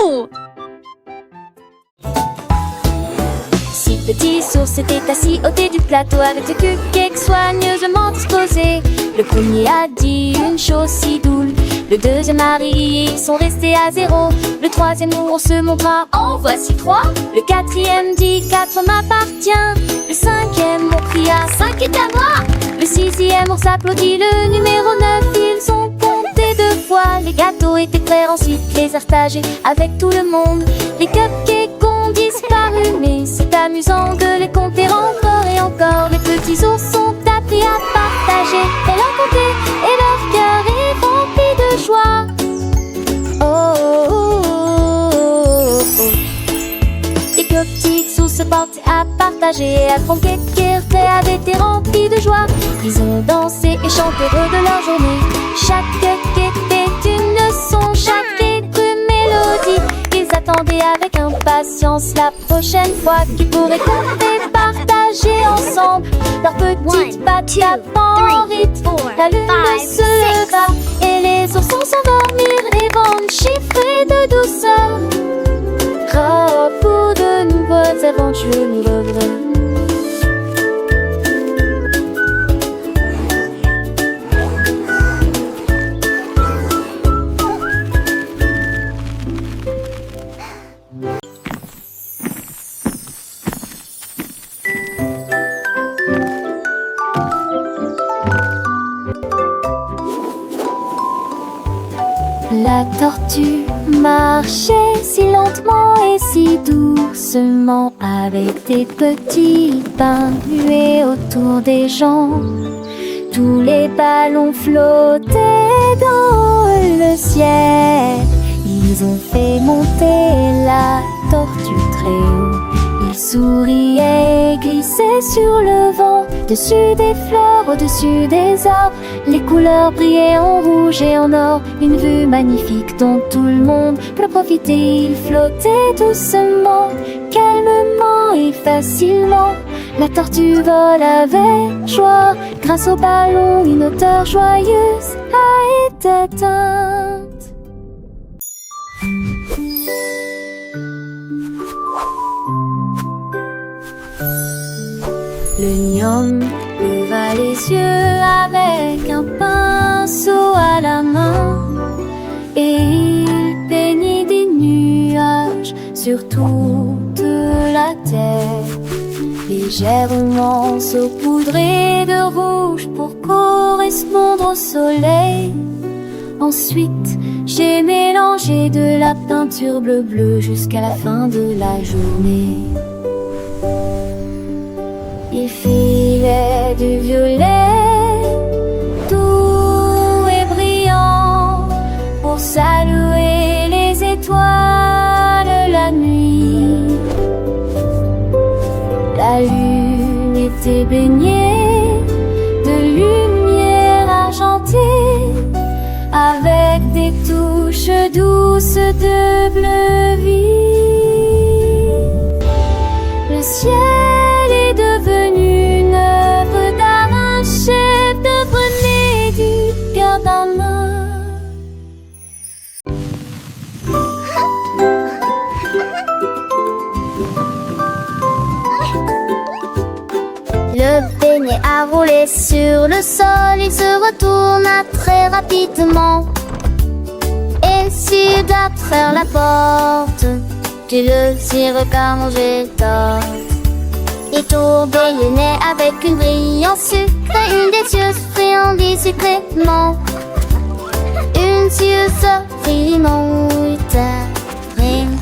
Oh! Si le petit source était assis au thé du plateau avec le cupcake soigneusement disposé, le premier a dit une chose si doux. Le deuxième mari, ils sont restés à zéro. Le troisième ours se montra, en voici trois. Le quatrième dit 4 m'appartient. Le cinquième ours cria 5 est à moi. Le sixième ours applaudit le numéro 9. Ils ont compté 2 fois. Les gâteaux étaient prêts, ensuite les partagés avec tout le monde. Les cupcakes ont disparu, mais c'est amusant de les compter encore et encore. Les petits ours sont appris à partager et leur compter, et leur cœur est rempli de joie. Oh, oh, oh, oh, oh. Les petites ours se portaient à partager, à tronquer, avaient été remplis de joie. Ils ont dansé et chanté heureux de leur journée. Chaque cake était une leçon, chaque cake une mélodie. Ils attendaient avec impatience la prochaine fois qu'ils pourraient compter, partager ensemble leurs petites pattes en rythme. La lune se leva et les oursons s'endormirent et vont chiffrer de douceur. Pour de nouvelles aventures nous reviendrons. La tortue marchait si lentement et si doucement, avec des petits pains muets autour des jambes. Tous les ballons flottaient dans le ciel. Ils ont fait monter la tortue très haut. Ils souriaient et glissaient sur le vent, dessus des fleurs, au-dessus des arbres. Les couleurs brillaient en rouge et en or, une vue magnifique dont tout le monde peut profiter. Ils flottaient doucement, calmement et facilement. La tortue vole avec joie, grâce au ballon, une hauteur joyeuse a été atteinte. Le gnome leva les yeux avec un pinceau à la main et il peignit des nuages sur toute la terre, légèrement saupoudrés de rouge pour correspondre au soleil. Ensuite, j'ai mélangé de la peinture bleu-bleu jusqu'à la fin de la journée. Il filait du violet doux et brillant pour saluer les étoiles la nuit. La lune était baignée de lumière argentée avec des touches douces de bleu vif. Le ciel est devenu une œuvre d'art, un chef-d'œuvre né du cœur d'un homme. Le beignet a roulé sur le sol, il se retourna très rapidement. Et s'il doit faire la porte, tu le tires comme j'ai tort. Il tourbait le nez avec une brillante sucre et une délicieuse friandise sucrément. Une suce frimouille terrine.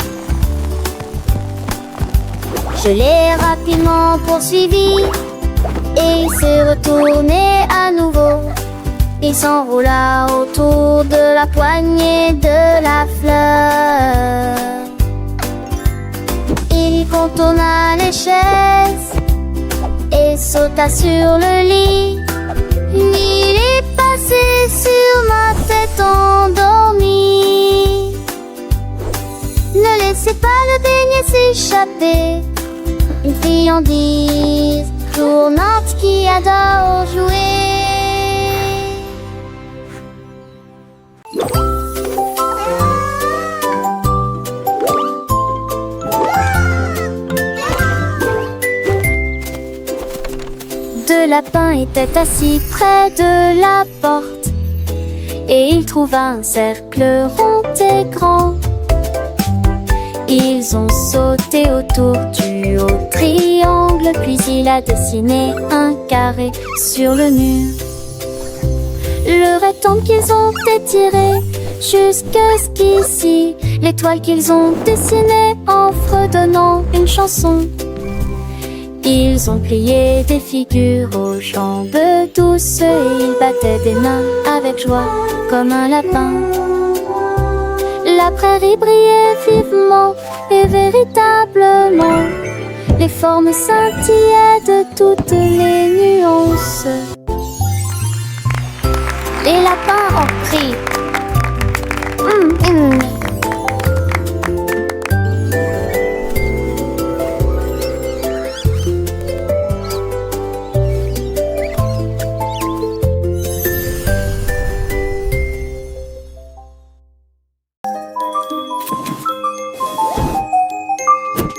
Je l'ai rapidement poursuivi et il s'est retourné à nouveau. Il s'enroula autour de la poignée de la fleur. Il contourna les chaises et sauta sur le lit. Il est passé sur ma tête endormie. Ne laissez pas le beignet s'échapper. Une friandise tournante qui adore jouer. lapin était assis près de la porte et il trouva un cercle rond et grand. Ils ont sauté autour du haut triangle, puis il a dessiné un carré sur le mur. Le rectangle qu'ils ont étiré jusqu'ici, l'étoile qu'ils ont dessinée en fredonnant une chanson. Ils ont plié des figures aux jambes douces et ils battaient des mains avec joie comme un lapin. La prairie brillait vivement et véritablement. Les formes scintillaient de toutes les nuances. Les lapins ont pris.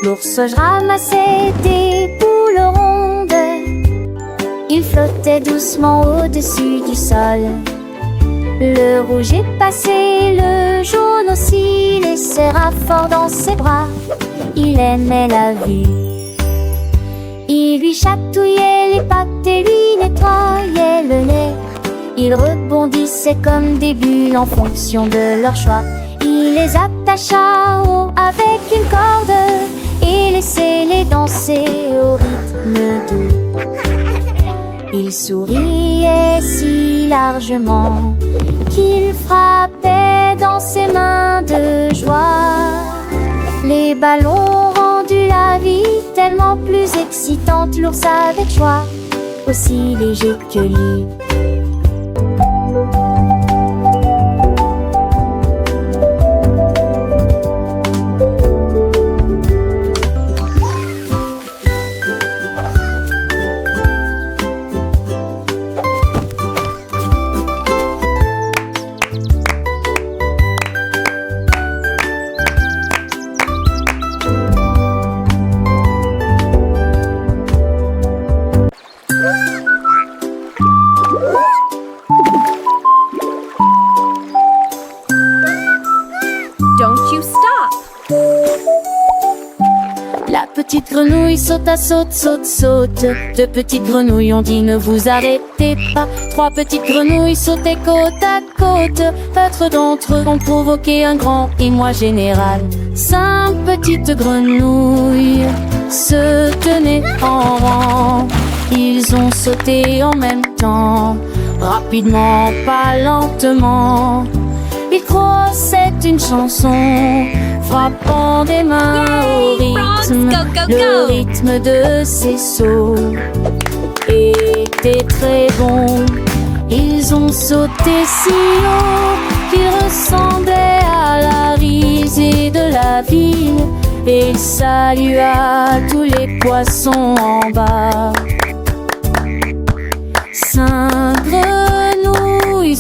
L'ours ramassait des boules rondes. Il flottait doucement au-dessus du sol. Le rouge est passé, le jaune aussi, les serra fort dans ses bras. Il aimait la vie. Il lui chatouillait les pattes et lui nettoyait le nez. Ils rebondissaient comme des bulles en fonction de leur choix. Il les attacha haut avec une corde et laissait-les danser au rythme doux. Il souriait si largement qu'il frappait dans ses mains de joie. Les ballons ont rendu la vie tellement plus excitante. L'ours avec joie, aussi léger que lui. Don't you stop! La petite grenouille sauta, saute, saute, saute. Deux petites grenouilles ont dit ne vous arrêtez pas. Trois petites grenouilles sautaient côte à côte. Quatre d'entre eux ont provoqué un grand émoi général. Cinq petites grenouilles se tenaient en rang. Ils ont sauté en même temps, rapidement, pas lentement. Ils crossaient une chanson, frappant des mains au rythme. Le rythme de ces sauts était très bon. Ils ont sauté si haut qu'ils ressemblaient à la risée de la ville. Et ils salua tous les poissons en bas. Cinq grenouilles